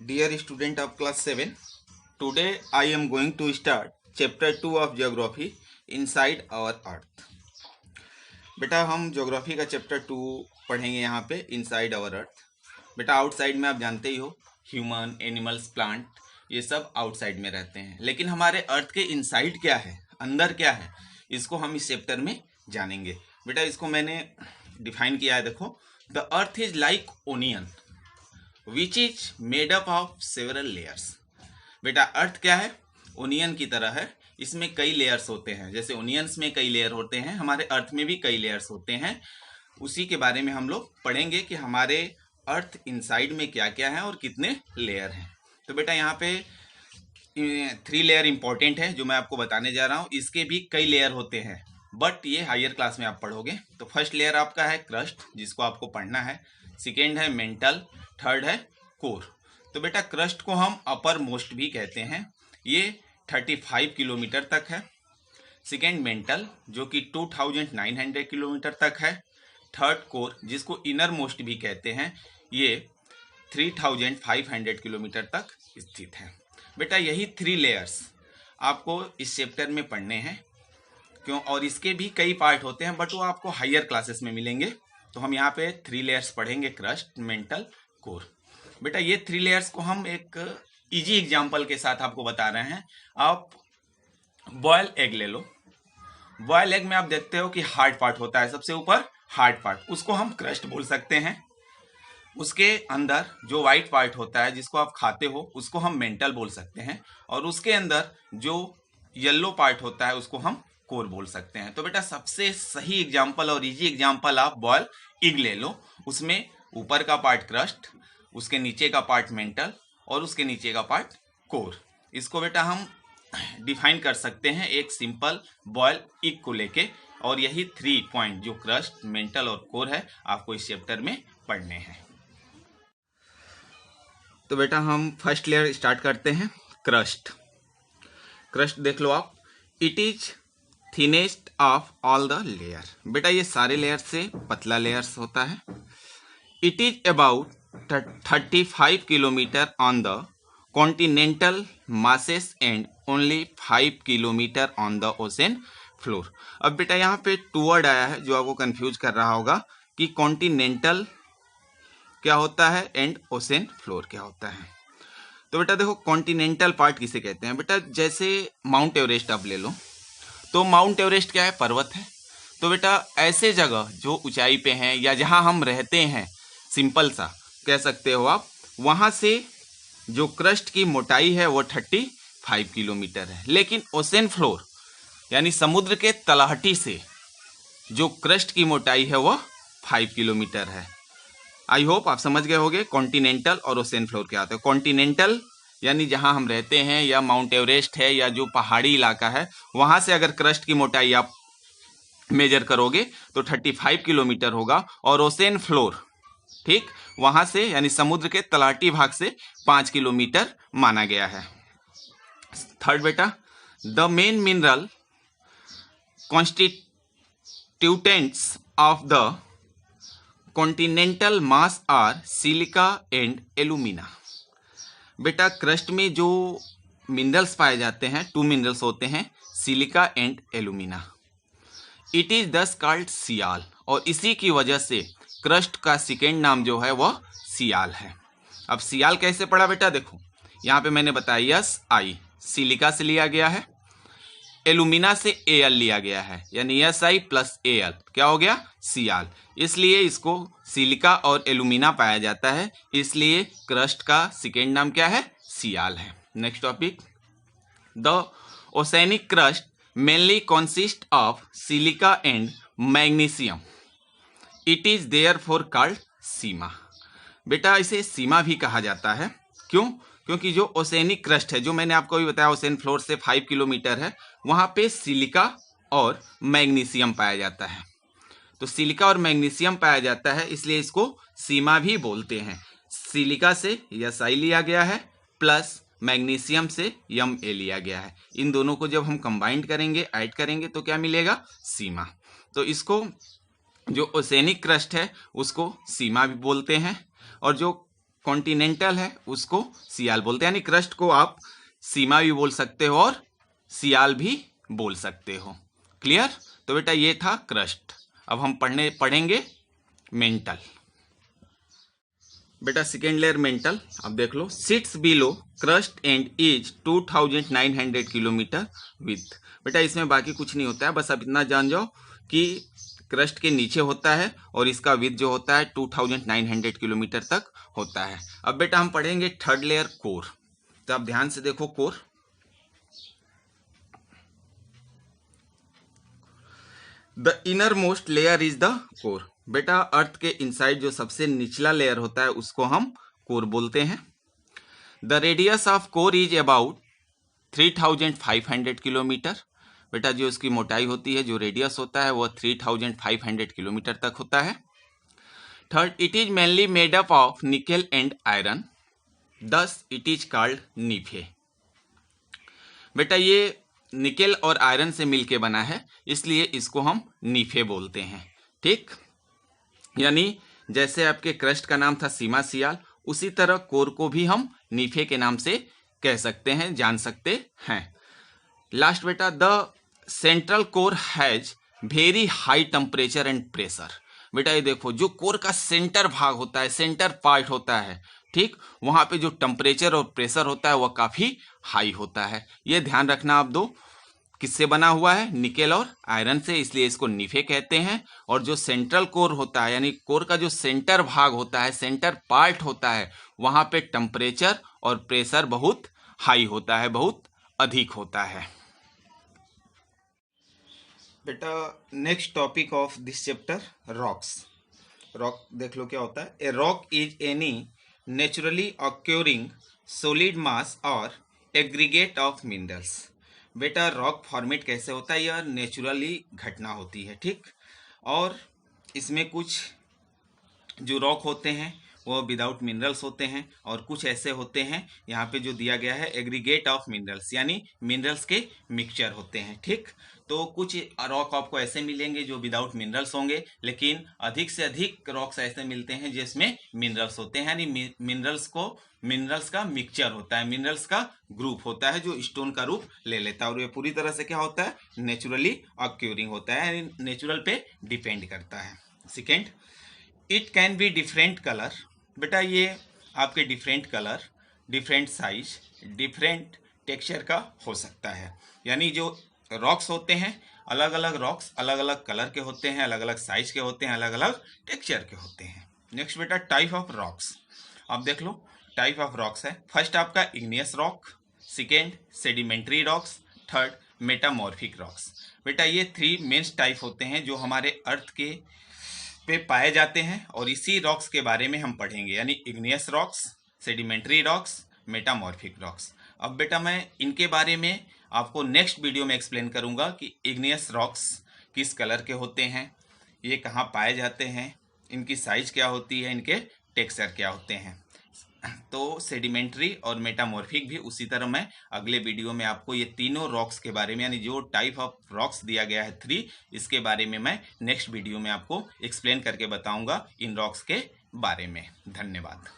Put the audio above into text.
Dear student of class 7, today I am going to start chapter 2 of geography inside our earth. बेटा हम geography का chapter 2 पढ़ेंगे यहाँ पे इनसाइड आवर अर्थ। बेटा आउटसाइड में आप जानते ही हो ह्यूमन, एनिमल्स, प्लांट ये सब आउटसाइड में रहते हैं, लेकिन हमारे अर्थ के इनसाइड क्या है, अंदर क्या है, इसको हम इस चैप्टर में जानेंगे। बेटा इसको मैंने डिफाइन किया है, देखो, the earth is like onion which is made up of several layers. बेटा अर्थ क्या है, ओनियन की तरह है, इसमें कई लेयर्स होते हैं। जैसे ओनियंस में कई लेयर होते हैं, हमारे अर्थ में भी कई लेयर्स होते हैं। उसी के बारे में हम लोग पढ़ेंगे कि हमारे अर्थ इनसाइड में क्या क्या है और कितने लेयर हैं। तो बेटा यहाँ पे 3 लेयर इंपॉर्टेंट है जो मैं आपको बताने जा रहा हूँ। इसके भी कई लेयर होते हैं, बट ये हायर क्लास में आप पढ़ोगे। तो फर्स्ट लेयर आपका है क्रस्ट, जिसको आपको पढ़ना है। सेकेंड है मेंटल, थर्ड है कोर। तो बेटा क्रस्ट को हम अपर मोस्ट भी कहते हैं, ये 35 किलोमीटर तक है। सेकेंड मेंटल जो कि 2900 किलोमीटर तक है। थर्ड कोर जिसको इनर मोस्ट भी कहते हैं, ये 3500 किलोमीटर तक स्थित है। बेटा यही 3 लेयर्स आपको इस चैप्टर में पढ़ने हैं, क्यों, और इसके भी कई पार्ट होते हैं, बट वो आपको हायर क्लासेस में मिलेंगे। तो हम यहाँ पे 3 लेयर्स पढ़ेंगे, क्रस्ट, मेंटल, कोर। बेटा ये 3 लेयर्स को हम एक इजी एग्जांपल के साथ आपको बता रहे हैं। आप बॉयल एग ले लो। बॉयल एग में आप देखते हो कि हार्ड पार्ट होता है, सबसे ऊपर हार्ड पार्ट, उसको हम क्रस्ट बोल सकते हैं। उसके अंदर जो व्हाइट पार्ट होता है जिसको आप खाते हो, उसको हम मेंटल बोल सकते हैं। और उसके अंदर जो येलो पार्ट होता है उसको हम कोर बोल सकते हैं। तो बेटा सबसे सही एग्जाम्पल और इजी एग्जाम्पल आप बॉयल एग ले लो। उसमें ऊपर का पार्ट क्रस्ट, उसके नीचे का पार्ट मेंटल और उसके नीचे का पार्ट कोर। इसको बेटा हम डिफाइन कर सकते हैं एक सिंपल बॉयल एग को लेके। और यही 3 पॉइंट जो क्रस्ट, मेंटल और कोर है आपको इस चैप्टर में पढ़ने हैं। तो बेटा हम फर्स्ट लेयर स्टार्ट करते हैं, क्रस्ट। क्रस्ट देख लो आप, it is thinnest of all the layer. बेटा ये सारे लेयर से पतला लेयर्स होता है। It is about 35 kilometre on the continental masses and only 5 kilometre on the ocean floor. अब बेटा यहाँ पे 2 वर्ड आया है जो आपको कंफ्यूज कर रहा होगा कि कॉन्टिनेंटल क्या होता है एंड ओशन फ्लोर क्या होता है। तो बेटा देखो, कॉन्टिनेंटल पार्ट किसे कहते हैं। बेटा जैसे माउंट एवरेस्ट आप ले लो, तो माउंट एवरेस्ट क्या है, पर्वत है। तो बेटा ऐसे जगह जो ऊंचाई पे हैं या जहां हम रहते हैं, सिंपल सा कह सकते हो आप, वहां से जो क्रस्ट की मोटाई है वो 35 किलोमीटर है। लेकिन ओशन फ्लोर यानी समुद्र के तलहटी से जो क्रस्ट की मोटाई है वो 5 किलोमीटर है। आई होप आप समझ गए होंगे कॉन्टिनेंटल और ओशन फ्लोर क्या होता है। कॉन्टिनेंटल यानी जहां हम रहते हैं या माउंट एवरेस्ट है या जो पहाड़ी इलाका है, वहां से अगर क्रस्ट की मोटाई आप मेजर करोगे तो 35 किलोमीटर होगा। और ओशन फ्लोर, ठीक, वहां से यानी समुद्र के तलहटी भाग से 5 किलोमीटर माना गया है। थर्ड बेटा, the main mineral constituents of the continental mass are silica and alumina. बेटा क्रस्ट में जो मिनरल्स पाए जाते हैं, 2 मिनरल्स होते हैं, silica and alumina. It is दस कॉल्ड सियाल, और इसी की वजह से क्रस्ट का सेकेंड नाम जो है वह सियाल है। अब सियाल कैसे पढ़ा बेटा, देखो यहाँ पे मैंने बताया SI सिलिका से लिया गया है, एल्यूमिना से AL लिया गया है, यानी SI प्लस AL क्या हो गया, सियाल। इसलिए इसको सिलिका और एल्यूमिना पाया जाता है, इसलिए क्रस्ट का सेकेंड नाम क्या है, सियाल है। Next topic, the oceanic crust mainly consist of silica and magnesium. It is therefore called sima. बेटा इसे सीमा भी कहा जाता है, क्यों, क्योंकि जो ओसेनिक क्रस्ट है, जो मैंने आपको भी बताया ओशन फ्लोर से 5 किलोमीटर है, वहां पे सिलिका और मैग्नीशियम पाया जाता है। तो सिलिका और मैग्नीशियम पाया जाता है, इसलिए इसको सीमा भी बोलते हैं। सिलिका से SI लिया गया है, प्लस मैग्नीशियम से MA लिया गया है। इन दोनों को जब हम कंबाइंड करेंगे, ऐड करेंगे, तो क्या मिलेगा, सीमा। तो इसको जो ओसेनिक क्रस्ट है उसको सीमा भी बोलते हैं, और जो कॉन्टिनेंटल है उसको सियाल बोलते हैं, यानी क्रस्ट को आप सीमा भी बोल सकते हो और सियाल भी बोल सकते हो। क्लियर? तो बेटा ये था क्रस्ट। अब हम पढ़ेंगे मेंटल। बेटा सेकेंड लेयर मेंटल, अब देख लो, sits below crust and is 2900 kilometre with. बेटा इसमें बाकी कुछ नहीं होता है, बस आप इतना जान जाओ कि क्रस्ट के नीचे होता है और इसका विथ जो होता है 2900 किलोमीटर तक होता है। अब बेटा हम पढ़ेंगे थर्ड लेयर कोर। तो आप ध्यान से देखो core. The inner most layer is the core. बेटा अर्थ के इनसाइड जो सबसे निचला लेयर होता है उसको हम कोर बोलते हैं। The radius of core is about 3500 kilometre. बेटा जो इसकी मोटाई होती है, जो रेडियस होता है, वह 3500 किलोमीटर तक होता है। Third, it is mainly made up of nickel and iron, thus it is called nife. बेटा ये निकेल और आयरन से मिलके बना है, इसलिए इसको हम नीफे बोलते हैं। ठीक, यानी जैसे आपके क्रस्ट का नाम था सीमा सियाल, उसी तरह कोर को भी हम नीफे के नाम से कह सकते हैं, जान सकते हैं। लास्ट बेटा, the central core has very high temperature and pressure. बेटा ये देखो, जो कोर का सेंटर भाग होता है, सेंटर पार्ट होता है, ठीक, वहां पे जो टेम्परेचर और प्रेशर होता है वह काफी हाई होता है। ये ध्यान रखना आप दो। किससे बना हुआ है? निकेल और आयरन से, इसलिए इसको नीफे कहते हैं। और जो सेंट्रल कोर होता है, यानी कोर का जो सेंटर भाग होता है, सेंटर पार्ट होता है, वहां पे टेम्परेचर और प्रेशर बहुत हाई होता है, बहुत अधिक होता है। बेटा next topic of this chapter, rocks. Rock देख लो क्या होता है। A rock is any naturally occurring solid mass or aggregate of minerals. बेटा रॉक फॉर्मेट कैसे होता है? यह नेचुरली घटना होती है, ठीक, और इसमें कुछ जो रॉक होते हैं वो विदाउट मिनरल्स होते हैं, और कुछ ऐसे होते हैं, यहाँ पे जो दिया गया है एग्रीगेट ऑफ मिनरल्स, यानी मिनरल्स के मिक्सचर होते हैं। ठीक, तो कुछ रॉक आपको ऐसे मिलेंगे जो विदाउट मिनरल्स होंगे, लेकिन अधिक से अधिक रॉक्स ऐसे मिलते हैं जिसमें मिनरल्स होते हैं, यानी मिनरल्स का मिक्सचर होता है, मिनरल्स का ग्रुप होता है जो स्टोन का रूप ले लेता है, और ये पूरी तरह से क्या होता है? नेचुरली ऑक्यूरिंग होता है, यानी नेचुरल पे डिपेंड करता है। Second, it can be different colour. बेटा ये आपके different colour, different size, different texture का हो सकता है, यानी जो रॉक्स होते हैं, अलग अलग रॉक्स अलग अलग कलर के होते हैं, अलग अलग साइज के होते हैं, अलग अलग टेक्सचर के होते हैं। नेक्स्ट बेटा टाइप ऑफ रॉक्स। अब देख लो टाइप ऑफ रॉक्स है। फर्स्ट आपका igneous rock, second sedimentary rocks, third metamorphic rocks. बेटा ये थ्री मेन टाइप होते हैं जो हमारे अर्थ के पे पाए जाते हैं, और इसी रॉक्स के बारे में हम पढ़ेंगे, यानी igneous rocks, sedimentary rocks, metamorphic rocks. अब बेटा मैं इनके बारे में आपको नेक्स्ट वीडियो में एक्सप्लेन करूंगा कि इग्नियस रॉक्स किस कलर के होते हैं, ये कहाँ पाए जाते हैं, इनकी साइज क्या होती है, इनके टेक्सचर क्या होते हैं। तो सेडिमेंट्री और मेटामॉर्फिक भी उसी तरह मैं अगले वीडियो में आपको ये तीनों रॉक्स के बारे में, यानी जो टाइप ऑफ रॉक्स दिया गया है थ्री, इसके बारे में मैं नेक्स्ट वीडियो में आपको एक्सप्लेन करके बताऊंगा इन रॉक्स के बारे में। धन्यवाद।